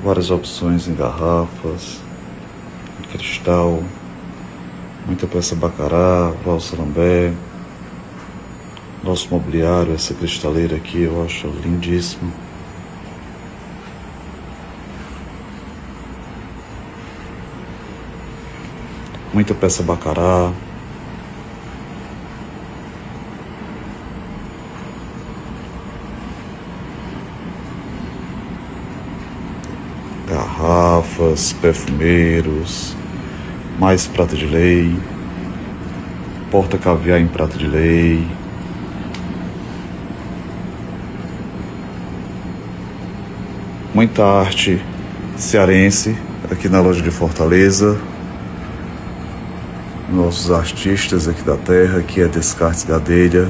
várias opções em garrafas, em cristal, muita peça bacará, valsa lambé. Nosso mobiliário, essa cristaleira aqui, eu acho lindíssimo. Muita peça bacará. Garrafas, perfumeiros, mais prata de lei, porta caviar em prata de lei. Muita arte cearense aqui na loja de Fortaleza. Nossos artistas aqui da terra, que é Descartes Gadelha.